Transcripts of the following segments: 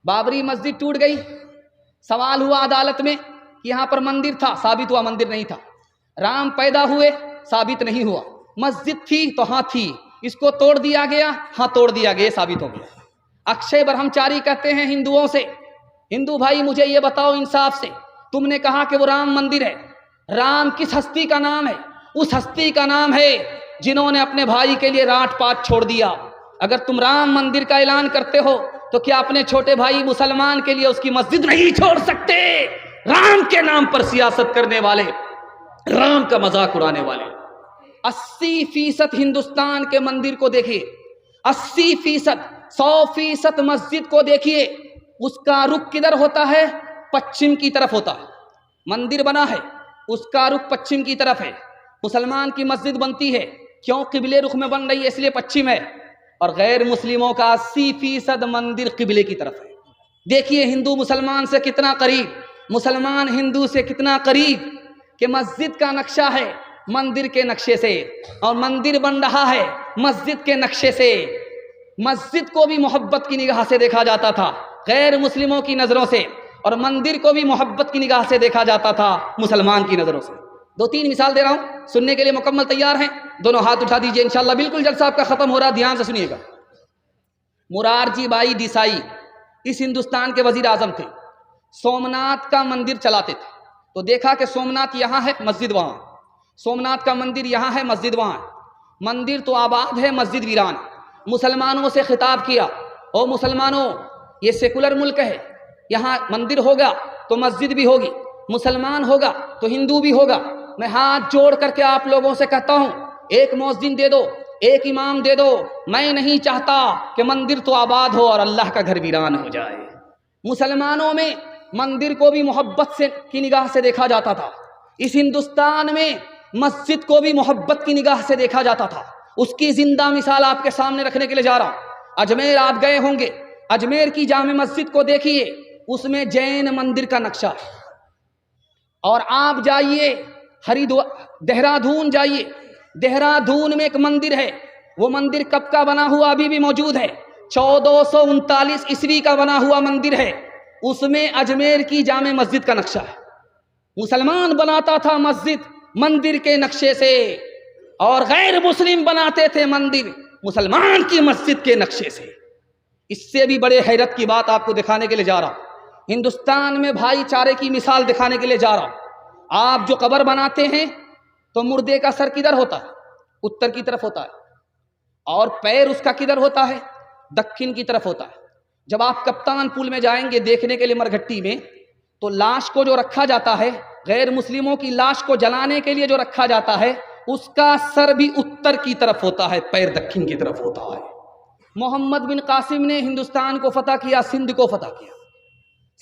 बाबरी मस्जिद टूट गई, सवाल हुआ अदालत में कि यहाँ पर मंदिर था, साबित हुआ मंदिर नहीं था। राम पैदा हुए, साबित नहीं हुआ। मस्जिद थी तो हाँ थी, इसको तोड़ दिया गया, हाँ तोड़ दिया गया, साबित हो गया। अक्षय ब्रह्मचारी कहते हैं हिंदुओं से, हिंदू भाई मुझे ये बताओ इंसाफ से, तुमने कहा कि वो राम मंदिर है, राम किस हस्ती का नाम है? उस हस्ती का नाम है जिन्होंने अपने भाई के लिए राट पाट छोड़ दिया। अगर तुम राम मंदिर का ऐलान करते हो तो क्या अपने छोटे भाई मुसलमान के लिए उसकी मस्जिद नहीं छोड़ सकते? राम के नाम पर सियासत करने वाले, राम का मजाक उड़ाने वाले। 80% हिंदुस्तान के मंदिर को देखिए, 80%, 100% मस्जिद को देखिए, उसका रुख किधर होता है? पश्चिम की तरफ होता है। मंदिर बना है, उसका रुख पश्चिम की तरफ है। मुसलमान की मस्जिद बनती है, क्यों? किबले रुख में बन रही है, इसलिए पश्चिम है। और गैर मुस्लिमों का 80% मंदिर किबले की तरफ है। देखिए हिंदू मुसलमान से कितना करीब, मुसलमान हिंदू से कितना करीब, कि मस्जिद का नक्शा है मंदिर के नक्शे से, और मंदिर बन रहा है मस्जिद के नक्शे से। मस्जिद को भी मोहब्बत की निगाह से देखा जाता था गैर मुस्लिमों की नज़रों से, और मंदिर को भी मोहब्बत की निगाह से देखा जाता था मुसलमान की नज़रों से। 2-3 मिसाल दे रहा हूं, सुनने के लिए मुकम्मल तैयार हैं? दोनों हाथ उठा दीजिए इंशाल्लाह। बिल्कुल जलसा आपका खत्म हो रहा, ध्यान से सुनिएगा। मुरारजी भाई देसाई इस हिंदुस्तान के वजीर आजम थे, सोमनाथ का मंदिर चलाते थे। तो देखा कि सोमनाथ यहाँ है, मस्जिद वहाँ, सोमनाथ का मंदिर यहाँ है, मस्जिद वहाँ। मंदिर तो आबाद है, मस्जिद वीरान। मुसलमानों से खिताब किया, ओ मुसलमानों, ये सेकुलर मुल्क है, यहाँ मंदिर होगा तो मस्जिद भी होगी, मुसलमान होगा तो हिंदू भी होगा। मैं हाथ जोड़ करके आप लोगों से कहता हूँ, एक मौज़िन दे दो, एक इमाम दे दो। मैं नहीं चाहता कि मंदिर तो आबाद हो और अल्लाह का घर वीरान हो जाए। मुसलमानों में मंदिर को भी मोहब्बत से की निगाह से देखा जाता था। इस हिंदुस्तान में मस्जिद को भी मोहब्बत की निगाह से देखा जाता था। उसकी जिंदा मिसाल आपके सामने रखने के लिए जा रहा हूँ। अजमेर आप गए होंगे, अजमेर की जामे मस्जिद को देखिए, उसमें जैन मंदिर का नक्शा है। और आप जाइए हरिद्वार, देहरादून जाइए, देहरादून में एक मंदिर है, वो मंदिर कब का बना हुआ अभी भी मौजूद है, 1439 ईस्वी का बना हुआ मंदिर है। उसमें अजमेर की जामे मस्जिद का नक्शा है। मुसलमान बनाता था मस्जिद मंदिर के नक्शे से, और गैर मुस्लिम बनाते थे मंदिर मुसलमान की मस्जिद के नक्शे से। इससे भी बड़े हैरत की बात आपको दिखाने के लिए जा रहा हूं। हिंदुस्तान में भाईचारे की मिसाल दिखाने के लिए जा रहा हूं। आप जो कब्र बनाते हैं तो मुर्दे का सर किधर होता है? उत्तर की तरफ होता है, और पैर उसका किधर होता है? दक्षिण की तरफ होता है। जब आप कप्तान पुल में जाएंगे देखने के लिए मरघट्टी में, तो लाश को जो रखा जाता है, गैर मुस्लिमों की लाश को जलाने के लिए जो रखा जाता है, उसका सर भी उत्तर की तरफ होता है, पैर दक्षिण की तरफ होता है। मोहम्मद बिन कासिम ने हिंदुस्तान को फतह किया, सिंध को फतह किया।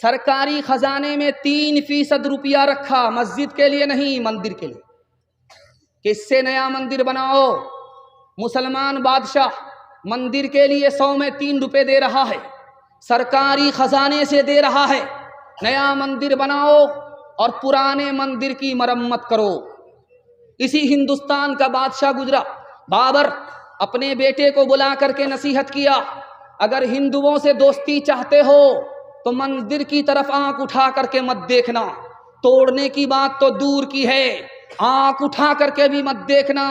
सरकारी खजाने में 3% रुपया रखा, मस्जिद के लिए नहीं, मंदिर के लिए। किससे नया मंदिर बनाओ? मुसलमान बादशाह मंदिर के लिए 100 में 3 रुपए दे रहा है, सरकारी खजाने से दे रहा है। नया मंदिर बनाओ और पुराने मंदिर की मरम्मत करो। इसी हिंदुस्तान का बादशाह गुजरा, बाबर, अपने बेटे को बुला करके नसीहत किया, अगर हिंदुओं से दोस्ती चाहते हो तो मंदिर की तरफ आंख उठा करके मत देखना। तोड़ने की बात तो दूर की है, आंख उठा करके भी मत देखना।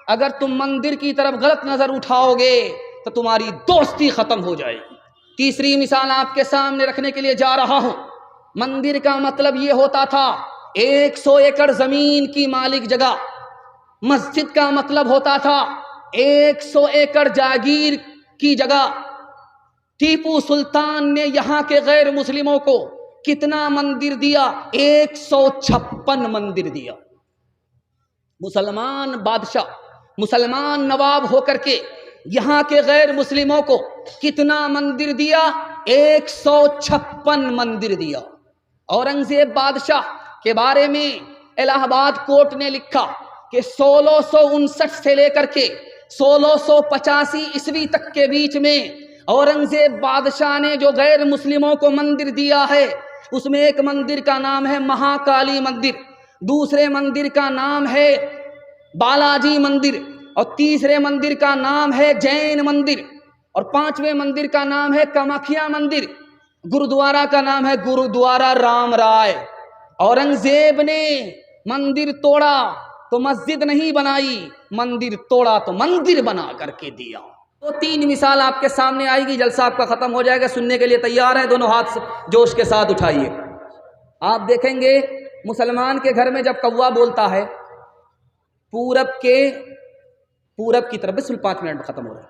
अगर तुम मंदिर की तरफ गलत नजर उठाओगे तो तुम्हारी दोस्ती खत्म हो जाएगी। तीसरी मिसाल आपके सामने रखने के लिए जा रहा हूं। मंदिर का मतलब यह होता था 100 एकड़ जमीन की मालिक जगह। मस्जिद का मतलब होता था 100 एकड़ जागीर की जगह। टीपू सुल्तान ने यहाँ के गैर मुस्लिमों को कितना मंदिर दिया? 156 मंदिर दिया। मुसलमान बादशाह, मुसलमान नवाब होकर के यहाँ के गैर मुस्लिमों को कितना मंदिर दिया? 156 मंदिर दिया। औरंगजेब बादशाह के बारे में इलाहाबाद कोर्ट ने लिखा कि 1659 से लेकर के 1685 ईस्वी तक के बीच में औरंगजेब बादशाह ने जो गैर मुस्लिमों को मंदिर दिया है, उसमें एक मंदिर का नाम है महाकाली मंदिर, दूसरे मंदिर का नाम है बालाजी मंदिर, और तीसरे मंदिर का नाम है जैन मंदिर, और 5वें मंदिर का नाम है कामाख्या मंदिर। गुरुद्वारा का नाम है गुरुद्वारा राम राय। औरंगजेब ने मंदिर तोड़ा तो मस्जिद नहीं बनाई, मंदिर तोड़ा तो मंदिर बना करके दिया। तो 3 मिसाल आपके सामने आएगी, जलसा आपका खत्म हो जाएगा। सुनने के लिए तैयार है? दोनों हाथ जोश के साथ उठाइए। आप देखेंगे मुसलमान के घर में जब कौवा बोलता है पूरब की तरफ, बिल्कुल 5 मिनट में खत्म हो रहा है,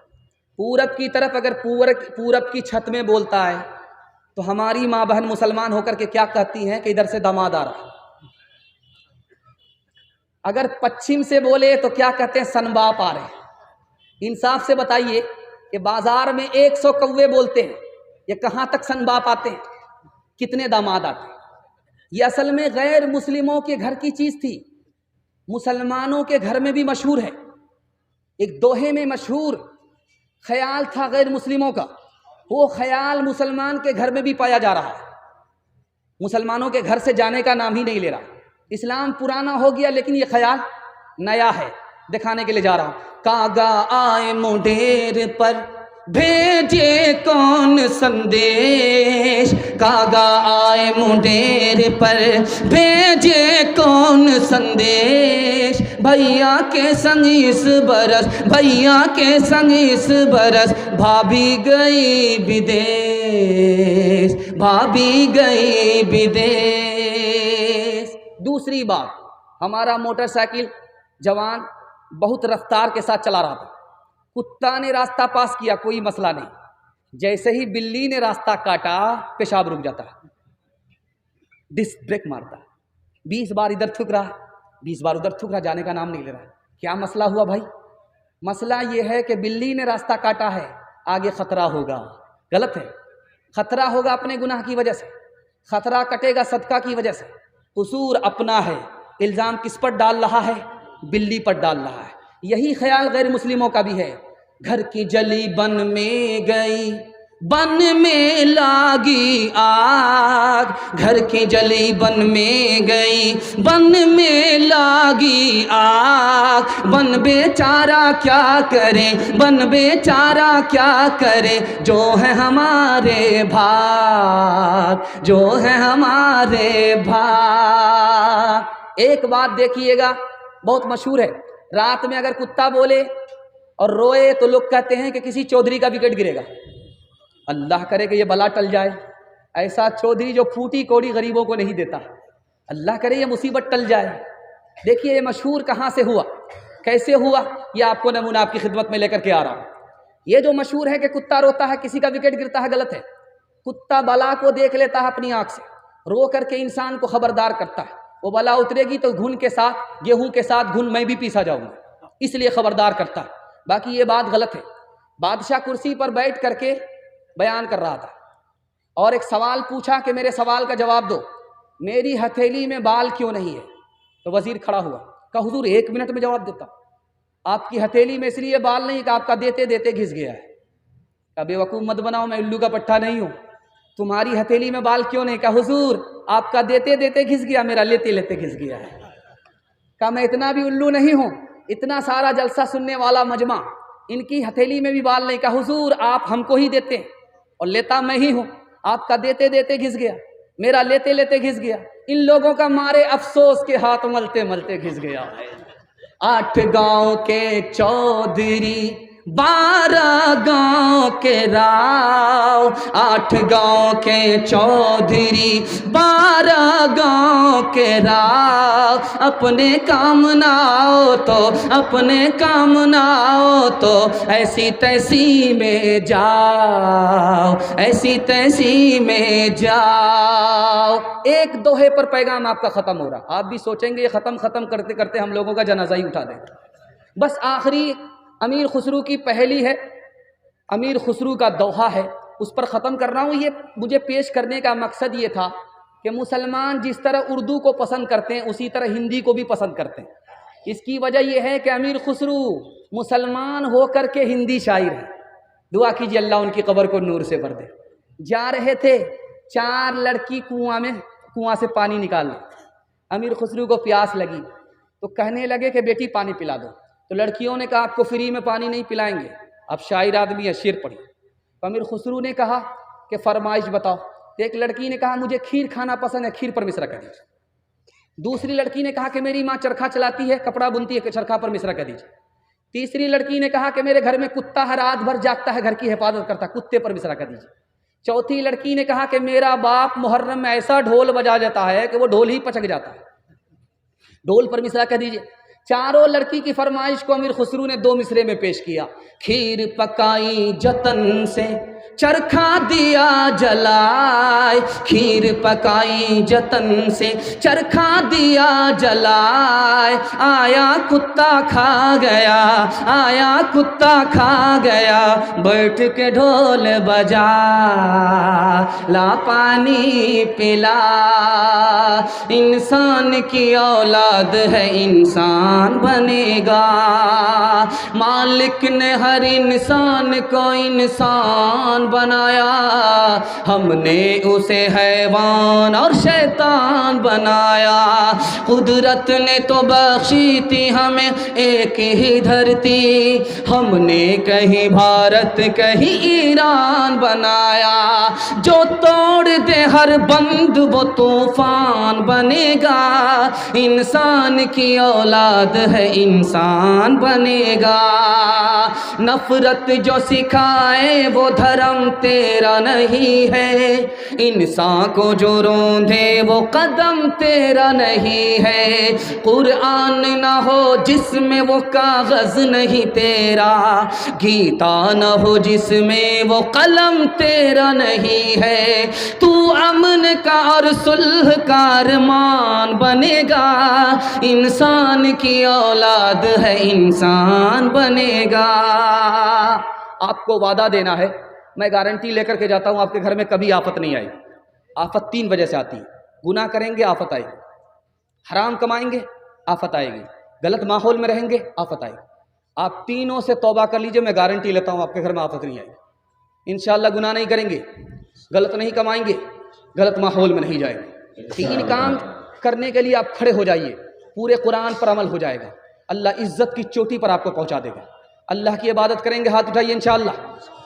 पूरब की तरफ अगर पूरब की छत में बोलता है तो हमारी माँ बहन मुसलमान होकर के क्या कहती हैं कि इधर से दामाद आ रहा है। अगर पश्चिम से बोले तो क्या कहते हैं? सनबाप आ रहे। इंसाफ से बताइए कि बाजार में 100 कौवे बोलते हैं, ये कहाँ तक सनबाप आते हैं? कितने दामाद आते हैं? ये असल में गैर मुस्लिमों के घर की चीज़ थी, मुसलमानों के घर में भी मशहूर है। एक दोहे में मशहूर ख्याल था गैर मुस्लिमों का, वो ख्याल मुसलमान के घर में भी पाया जा रहा है। मुसलमानों के घर से जाने का नाम ही नहीं ले रहा। इस्लाम पुराना हो गया लेकिन ये ख्याल नया है, दिखाने के लिए जा रहा हूं। कागा आए मुंडेर पर भेजे कौन संदेश, कागा आए मुंडेर पर भेजे कौन संदेश, भैया के संग इस बरस, भैया के संग इस बरस भाभी गई विदेश, भाभी गई विदेश। दूसरी बात, हमारा मोटरसाइकिल जवान बहुत रफ्तार के साथ चला रहा था, कुत्ता ने रास्ता पास किया, कोई मसला नहीं। जैसे ही बिल्ली ने रास्ता काटा पेशाब रुक जाता है, डिस्क ब्रेक मारता है, 20 बार इधर थूक रहा, 20 बार उधर थूक रहा, जाने का नाम नहीं ले रहा। क्या मसला हुआ भाई? मसला यह है कि बिल्ली ने रास्ता काटा है, आगे खतरा होगा। गलत है, खतरा होगा अपने गुनाह की वजह से, खतरा कटेगा सदका की वजह से। कसूर अपना है, इल्ज़ाम किस पर डाल रहा है? बिल्ली पर डाल रहा है। यही ख्याल गैर मुस्लिमों का भी है। घर की जली बन में गई, बन में लागी आग, घर की जली बन में गई, बन में लागी आग, बन बेचारा क्या करे, बन बेचारा क्या करे, जो है हमारे भाग, जो है हमारे भाग। एक बात देखिएगा, बहुत मशहूर है, रात में अगर कुत्ता बोले और रोए तो लोग कहते हैं कि किसी चौधरी का विकेट गिरेगा। अल्लाह करे कि ये बला टल जाए, ऐसा चौधरी जो फूटी कौड़ी गरीबों को नहीं देता, अल्लाह करे ये मुसीबत टल जाए। देखिए ये मशहूर कहाँ से हुआ, कैसे हुआ, ये आपको नमूना आपकी खिदमत में लेकर के आ रहा हूँ। ये जो मशहूर है कि कुत्ता रोता है किसी का विकेट गिरता है, गलत है। कुत्ता बला को देख लेता है अपनी आँख से, रो करके इंसान को खबरदार करता है, वो बला उतरेगी तो घुन के साथ, गेहूं के साथ घुन मैं भी पीसा जाऊंगा, इसलिए खबरदार करता है। बाकी ये बात गलत है। बादशाह कुर्सी पर बैठ करके बयान कर रहा था और एक सवाल पूछा कि मेरे सवाल का जवाब दो, मेरी हथेली में बाल क्यों नहीं है? तो वजीर खड़ा हुआ, कहा हुजूर 1 मिनट में जवाब देता। आपकी हथेली में इसलिए बाल नहीं कि आपका देते देते घिस गया है। कहा बेवकूफ़ मत बनाओ, मैं उल्लू का पट्टा नहीं हूँ। तुम्हारी हथेली में बाल क्यों नहीं? कहा हुजूर आपका देते देते घिस गया, मेरा लेते लेते घिस गया है। कहा मैं इतना भी उल्लू नहीं हूँ, इतना सारा जलसा सुनने वाला मजमा, इनकी हथेली में भी बाल नहीं। कहा हुजूर आप हमको ही देते हैं और लेता मैं ही हूँ, आपका देते देते घिस गया, मेरा लेते लेते घिस गया, इन लोगों का मारे अफसोस के हाथ मलते मलते घिस गया। 8 गांव के चौधरी 12 गांव के राव, 8 गांव के चौधरी 12 गांव के राव, अपने काम ना आओ तो, अपने काम ना आओ तो ऐसी तैसी में जाओ, ऐसी तैसी में जाओ। एक दोहे पर पैगाम आपका ख़त्म हो रहा। आप भी सोचेंगे ये ख़त्म करते करते हम लोगों का जनाजा ही उठा दें। बस आखिरी अमीर खुसरू की पहली है, अमीर खुसरू का दोहा है, उस पर ख़त्म कर रहा हूँ। ये मुझे पेश करने का मकसद ये था कि मुसलमान जिस तरह उर्दू को पसंद करते हैं उसी तरह हिंदी को भी पसंद करते हैं। इसकी वजह यह है कि अमीर खुसरू मुसलमान होकर के हिंदी शायर है। दुआ कीजिए अल्लाह उनकी कब्र को नूर से भर दे। जा रहे थे, 4 लड़की कुआं से पानी निकाल ली। अमीर खुसरू को प्यास लगी तो कहने लगे कि बेटी पानी पिला दो। तो लड़कियों ने कहा आपको फ्री में पानी नहीं पिलाएंगे, आप शायर आदमी है, शेर पढ़िए। तो अमीर खुसरू ने कहा कि फरमाइश बताओ। तो एक लड़की ने कहा मुझे खीर खाना पसंद है, खीर पर मिश्रा कर दीजिए। दूसरी लड़की ने कहा कि मेरी माँ चरखा चलाती है, कपड़ा बुनती है, चरखा पर मिश्रा कर दीजिए। तीसरी लड़की ने कहा कि मेरे घर में कुत्ता है, रात भर जागता है, घर की हिफाजत करता, कुत्ते पर मिश्रा कर दीजिए। चौथी लड़की ने कहा कि मेरा बाप मुहर्रम में ऐसा ढोल बजा जाता है कि वो ढोल ही पचक जाता है, ढोल पर मिश्रा कर दीजिए। चारों लड़की की फरमाइश को अमीर खुसरू ने 2 मिसरे में पेश किया। खीर पकाई जतन से चरखा दिया जलाए, खीर पकाई जतन से चरखा दिया जलाए, आया कुत्ता खा गया, आया कुत्ता खा गया, बैठ के ढोल बजा, ला पानी पिला। इंसान की औलाद है इंसान बनेगा, मालिक ने हर इंसान को इंसान बनाया, हमने उसे हैवान और शैतान बनाया। कुदरत ने तो बख्शी थी हमें एक ही धरती, हमने कहीं भारत कहीं ईरान बनाया। जो तोड़ दे हर बंद वो तूफान बनेगा, इंसान की औलाद है इंसान बनेगा। नफरत जो सिखाए वो धर्म तेरा नहीं है, इंसान को जो रोंदे वो कदम तेरा नहीं है। कुरान ना हो जिसमें वो कागज नहीं तेरा, गीता ना हो जिसमें वो कलम तेरा नहीं है। तू अमन का और सुलह का अरमान बनेगा, इंसान की औलाद है इंसान बनेगा। आपको वादा देना है, मैं गारंटी लेकर के जाता हूँ, आपके घर में कभी आफत नहीं आएगी। आफत 3 वजह से आती है। गुनाह करेंगे आफत आएगी, हराम कमाएंगे आफत आएगी, गलत माहौल में रहेंगे आफत आएगी। आप तीनों से तौबा कर लीजिए, मैं गारंटी लेता हूँ आपके घर में आफत नहीं आएगी। इंशाअल्लाह गुनाह नहीं करेंगे, गलत नहीं कमाएंगे, गलत माहौल में नहीं जाएंगे। 3 काम करने के लिए आप खड़े हो जाइए, पूरे कुरान पर अमल हो जाएगा, अल्लाह इज्जत की चोटी पर आपको पहुँचा देगा। अल्लाह की इबादत करेंगे, हाथ उठाइए इंशाअल्लाह,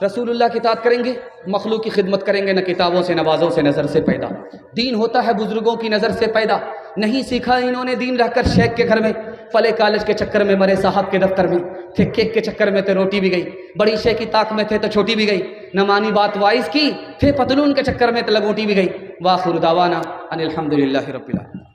रसूलुल्लाह की इताअत करेंगे, मखलूक की खिदमत करेंगे, न किताबों से नवाज़ों से नज़र से पैदा। दीन होता है बुजुर्गों की नज़र से पैदा, नहीं सीखा इन्होंने दीन रहकर शेख के घर में, पले कॉलेज के चक्कर में, मरे साहब के दफ्तर में थे, केक के चक्कर में थे रोटी भी गई, बड़ी शेख की ताक में थे तो छोटी भी गई, न मानी बात वाइस की थे, पतलून के चक्कर में तो लगोटी भी गई। वाखिर दावाना अनिल हम्दुलिल्लाहि रब्बिल आलमीन।